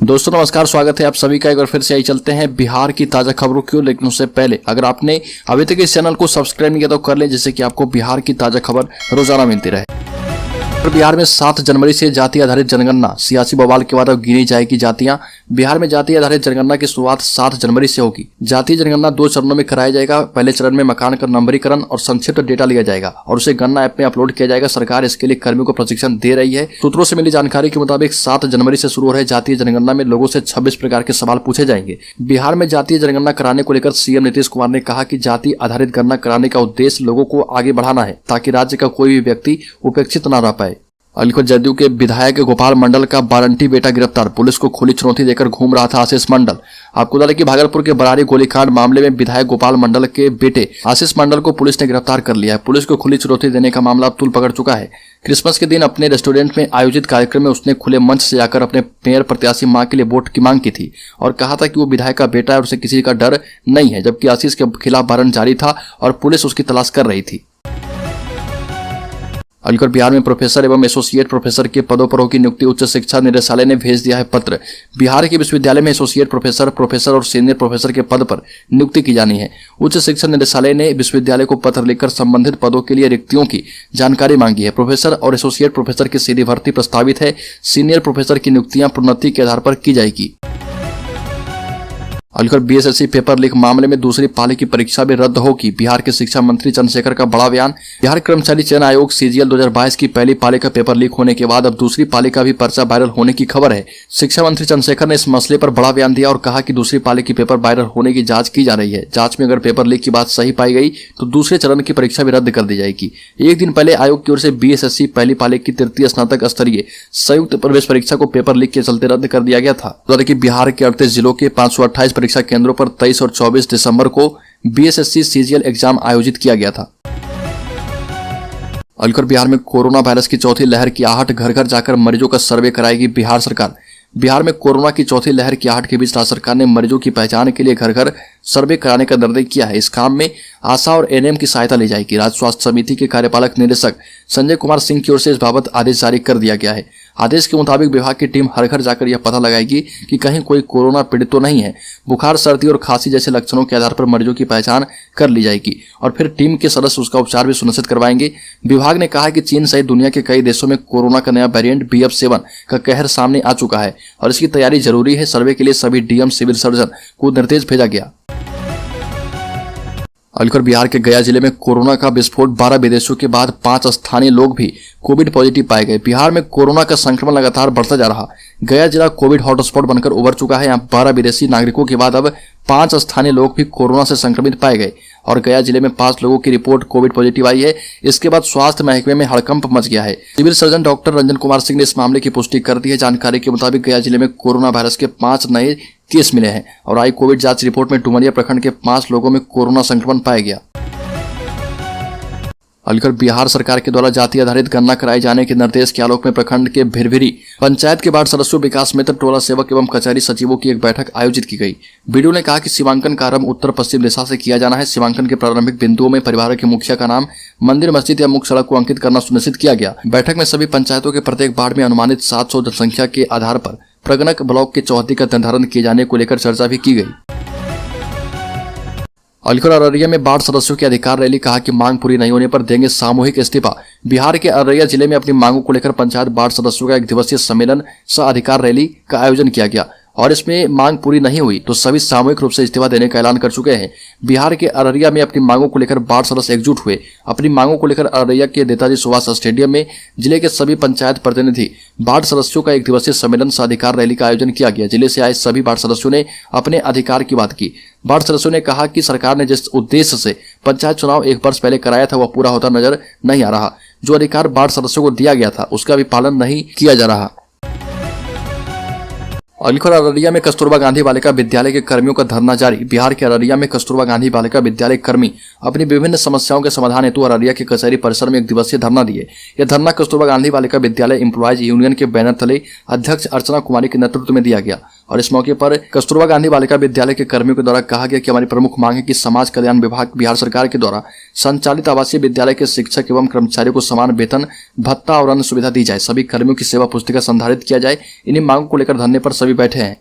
दोस्तों नमस्कार, स्वागत है आप सभी का। एक बार फिर से आई चलते हैं बिहार की ताजा खबरों की ओर। लेकिन उससे पहले अगर आपने अभी तक इस चैनल को सब्सक्राइब नहीं किया तो कर लें, जिससे कि आपको बिहार की ताजा खबर रोजाना मिलती रहे। बिहार में 7 जनवरी से जाति आधारित जनगणना। सियासी बवाल के बाद अब गिनी जाएगी जातियां। बिहार में जाति आधारित जनगणना की शुरुआत 7 जनवरी से होगी। जातीय जनगणना 2 चरणों में कराया जाएगा। पहले चरण में मकान का नंबरीकरण और संक्षिप्त डेटा लिया जाएगा और उसे गणना ऐप में अपलोड किया जाएगा। सरकार इसके लिए कर्मियों को प्रशिक्षण दे रही है। सूत्रों से मिली जानकारी के मुताबिक 7 जनवरी से शुरू हो रहे जातीय जनगणना में लोगों से 26 प्रकार के सवाल पूछे जाएंगे। बिहार में जातीय जनगणना कराने को लेकर सीएम नीतीश कुमार ने कहा कि जाति आधारित गणना कराने का उद्देश्य लोगों को आगे बढ़ाना है, ताकि राज्य का कोई भी व्यक्ति उपेक्षित न रह पाए। अलीगढ़ जदयू के विधायक गोपाल मंडल का वारंटी बेटा गिरफ्तार। पुलिस को खुली चुनौती देकर घूम रहा था आशीष मंडल। आपको बता दें कि भागलपुर के बरारी गोलीकांड मामले में विधायक गोपाल मंडल के बेटे आशीष मंडल को पुलिस ने गिरफ्तार कर लिया है। पुलिस को खुली चुनौती देने का मामला अब तूल पकड़ चुका है। क्रिसमस के दिन अपने रेस्टोरेंट में आयोजित कार्यक्रम में उसने खुले मंच से जाकर अपने मेयर प्रत्याशी मां के लिए वोट की मांग की थी और कहा था कि वो विधायक का बेटा है और उसे किसी का डर नहीं है, जबकि आशीष के खिलाफ वारंट जारी था और पुलिस उसकी तलाश कर रही थी। अलीगढ़ बिहार में प्रोफेसर एवं एसोसिएट प्रोफेसर के पदों पर होगी नियुक्ति। उच्च शिक्षा निदेशालय ने भेज दिया है पत्र। बिहार के विश्वविद्यालय में एसोसिएट प्रोफेसर, प्रोफेसर और सीनियर प्रोफेसर के पद पर नियुक्ति की जानी है। उच्च शिक्षा निदेशालय ने विश्वविद्यालय को पत्र लिखकर संबंधित पदों के लिए रिक्तियों की जानकारी मांगी है। प्रोफेसर और एसोसिएट प्रोफेसर की सीधी भर्ती प्रस्तावित है। सीनियर प्रोफेसर की नियुक्तियां प्रोन्नति के आधार पर की जाएगी। अलीगढ़ बीएसएससी पेपर लीक मामले में दूसरी पाली की परीक्षा भी रद्द होगी। बिहार के शिक्षा मंत्री चंद्रशेखर का बड़ा बयान। बिहार कर्मचारी चयन आयोग सीजीएल 2022 की पहली पाली का पेपर लीक होने के बाद अब दूसरी पाली का भी पर्चा वायरल होने की खबर है। शिक्षा मंत्री चंद्रशेखर ने इस मसले पर बड़ा बयान दिया और कहा कि दूसरी पाली की पेपर वायरल होने की जांच की जा रही है। जांच में अगर पेपर लीक की बात सही पाई गई तो दूसरे चरण की परीक्षा भी रद्द कर दी जाएगी। एक दिन पहले आयोग की ओर से बीएसएससी पहली पाली की तृतीय स्नातक स्तरीय संयुक्त प्रवेश परीक्षा को पेपर लीक के चलते रद्द कर दिया गया था। बिहार के 38 जिलों के 528 परीक्षा केंद्रों पर 23 और 24 दिसंबर को बीएसएससी सीजीएल एग्जाम आयोजित किया गया था। अलीगढ़ बिहार में कोरोना वायरस की चौथी लहर की आहट। घर घर जाकर मरीजों का सर्वे कराएगी बिहार सरकार। बिहार में कोरोना की चौथी लहर की आहट के बीच राज्य सरकार ने मरीजों की पहचान के लिए घर घर सर्वे कराने का निर्णय किया है। इस काम में आशा और एनएम की सहायता ली जाएगी। राज्य स्वास्थ्य समिति के कार्यपालक निदेशक संजय कुमार सिंह की ओर से इस बाबत आदेश जारी कर दिया गया है। आदेश के मुताबिक विभाग की टीम हर घर जाकर यह पता लगाएगी कि कहीं कोई कोरोना पीड़ित तो नहीं है। बुखार, सर्दी और खांसी जैसे लक्षणों के आधार पर मरीजों की पहचान कर ली जाएगी और फिर टीम के सदस्य उसका उपचार भी सुनिश्चित करवाएंगे। विभाग ने कहा है कि चीन सहित दुनिया के कई देशों में कोरोना का नया वेरिएंट BF7 का कहर सामने आ चुका है और इसकी तैयारी जरूरी है। सर्वे के लिए सभी डीएम सिविल सर्जन को निर्देश भेजा गया। अलीगढ़ बिहार के गया जिले में कोरोना का विस्फोट। 12 विदेशों के बाद 5 स्थानीय लोग भी कोविड पॉजिटिव पाए गए। बिहार में कोरोना का संक्रमण लगातार बढ़ता जा रहा। गया जिला कोविड हॉटस्पॉट बनकर उभर चुका है। यहाँ 12 विदेशी नागरिकों के बाद अब 5 स्थानीय लोग भी कोरोना से संक्रमित पाए गए और गया जिले में 5 लोगों की रिपोर्ट कोविड पॉजिटिव आई है। इसके बाद स्वास्थ्य महकमे में हड़कंप मच गया है। Civil surgeon doctor Ranjan Kumar Singh ने इस मामले की पुष्टि कर दी है। जानकारी के मुताबिक गया जिले में कोरोना वायरस के 5 नए केस मिले हैं और आई कोविड जांच रिपोर्ट में डुमरिया प्रखंड के 5 लोगों में कोरोना संक्रमण पाया गया। अलीगढ़ बिहार सरकार के द्वारा जाति आधारित गणना कराए जाने के निर्देश के आलोक में प्रखंड के भिरभिरी पंचायत के वार्ड सदस्यों, विकास मित्र, टोला सेवक एवं कचहरी सचिवों की एक बैठक आयोजित की गई। बीडीओ ने कहा कि सीमांकन का आरंभ उत्तर पश्चिम दिशा से किया जाना है। सीमांकन के प्रारंभिक बिंदुओं में परिवार के मुखिया का नाम, मंदिर, मस्जिद या मुख्य सड़क को अंकित करना सुनिश्चित किया गया। बैठक में सभी पंचायतों के प्रत्येक वार्ड में अनुमानित 700 जनसंख्या के आधार पर प्रगणक ब्लॉक के चौहद्दी का निर्धारण किए जाने को लेकर चर्चा भी की गई। अलीगढ़ अररिया में वार्ड सदस्यों की अधिकार रैली। कहा कि मांग पूरी नहीं होने पर देंगे सामूहिक इस्तीफा। बिहार के अररिया जिले में अपनी मांगों को लेकर पंचायत वार्ड सदस्यों का 1 दिवसीय सम्मेलन सह अधिकार रैली का आयोजन किया गया और इसमें मांग पूरी नहीं हुई तो सभी सामूहिक रूप से इस्तीफा देने का ऐलान कर चुके हैं। बिहार के अररिया में अपनी मांगों को लेकर वार्ड सदस्य एकजुट हुए। अपनी मांगों को लेकर अररिया के नेताजी सुभाष स्टेडियम में जिले के सभी पंचायत प्रतिनिधि वार्ड सदस्यों का 1 दिवसीय सम्मेलन सह अधिकार रैली का आयोजन किया गया। जिले से आए सभी वार्ड सदस्यों ने अपने अधिकार की बात की। वार्ड सदस्यों ने कहा कि सरकार ने जिस उद्देश्य से पंचायत चुनाव 1 वर्ष पहले कराया था वह पूरा होता नजर नहीं आ रहा। जो अधिकार वार्ड सदस्यों को दिया गया था उसका भी पालन नहीं किया जा रहा। अलीगढ़ अररिया में कस्तूरबा गांधी बालिका विद्यालय के कर्मियों का धरना जारी। बिहार के अररिया में कस्तूरबा गांधी बालिका विद्यालय कर्मी अपनी विभिन्न समस्याओं के समाधान हेतु अररिया के कचहरी परिसर में 1 दिवसीय धरना दिए। यह धरना कस्तूरबा गांधी बालिका विद्यालय एम्प्लॉयज यूनियन के बैनर तले अध्यक्ष अर्चना कुमारी के नेतृत्व में दिया गया और इस मौके पर कस्तूरबा गांधी बालिका विद्यालय के कर्मियों के द्वारा कहा गया कि हमारी प्रमुख मांग है कि समाज कल्याण विभाग बिहार सरकार के द्वारा संचालित आवासीय विद्यालय के शिक्षक एवं कर्मचारियों को समान वेतन, भत्ता और अन्य सुविधा दी जाए। सभी कर्मियों की सेवा पुस्तिका संधारित किया जाए। इन्हीं मांगों को लेकर धरने पर सभी बैठे हैं।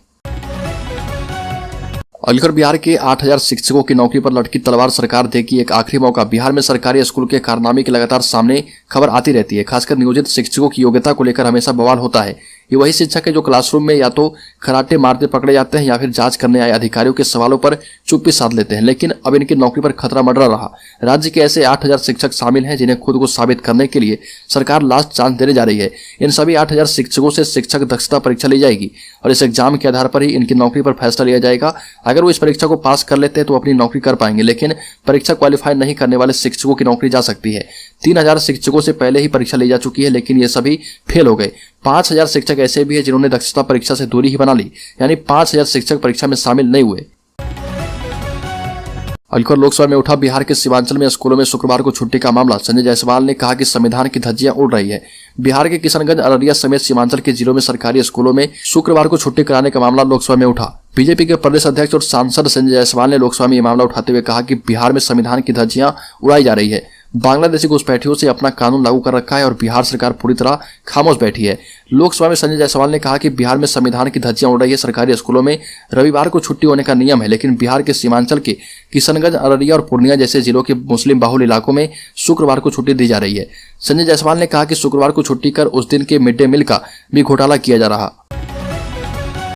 अलीगढ़ बिहार के 8000 शिक्षकों की नौकरी पर लटकी तलवार, सरकार देगी एक आखिरी मौका। बिहार में सरकारी स्कूल के कारनामे की लगातार सामने खबर आती रहती है। खासकर नियोजित शिक्षकों की योग्यता को लेकर हमेशा बवाल होता है। ये वही शिक्षक है जो क्लासरूम में या तो खराटे मारते पकड़े जाते हैं या फिर जांच करने आए अधिकारियों के सवालों पर चुप्पी साध लेते हैं। लेकिन अब इनकी नौकरी पर खतरा मंडरा रहा। राज्य के ऐसे 8000 शिक्षक शामिल हैं जिन्हें खुद को साबित करने के लिए सरकार लास्ट चांस देने जा रही है। इन सभी 8000 शिक्षकों से शिक्षक दक्षता परीक्षा ली जाएगी और इस एग्जाम के आधार पर ही इनकी नौकरी पर फैसला लिया जाएगा। अगर वो इस परीक्षा को पास कर लेते हैं तो अपनी नौकरी कर पाएंगे, लेकिन परीक्षा क्वालिफाई नहीं करने वाले शिक्षकों की नौकरी जा सकती है। 3000 शिक्षकों से पहले ही परीक्षा ली जा चुकी है, लेकिन ये सभी फेल हो गए। 5000 शिक्षक ऐसे भी हैं जिन्होंने दक्षता परीक्षा से दूरी ही बना ली, यानी 5000 शिक्षक परीक्षा में शामिल नहीं हुए। अलीगढ़ लोकसभा में उठा बिहार के सीमांचल में स्कूलों में शुक्रवार को छुट्टी का मामला। संजय जायसवाल ने कहा कि संविधान की धज्जियां उड़ रही है। बिहार के किशनगंज, अररिया समेत सीमांचल के जिलों में सरकारी स्कूलों में शुक्रवार को छुट्टी कराने का मामला लोकसभा में उठा। बीजेपी के प्रदेश अध्यक्ष और सांसद संजय जायसवाल ने लोकसभा में यह मामला उठाते हुए कहा कि बिहार में संविधान की धज्जियां उड़ाई जा रही है। बांग्लादेशी घुसपैठियों से अपना कानून लागू कर रखा है और बिहार सरकार पूरी तरह खामोश बैठी है। लोकसभा में संजय जायसवाल ने कहा कि बिहार में संविधान की धज्जियां उड़ रही है। सरकारी स्कूलों में रविवार को छुट्टी होने का नियम है, लेकिन बिहार के सीमांचल के किशनगंज, अररिया और पूर्णिया जैसे जिलों के मुस्लिम बहुल इलाकों में शुक्रवार को छुट्टी दी जा रही है। संजय जायसवाल ने कहा कि शुक्रवार को छुट्टी कर उस दिन के मिड डे मील का भी घोटाला किया जा रहा।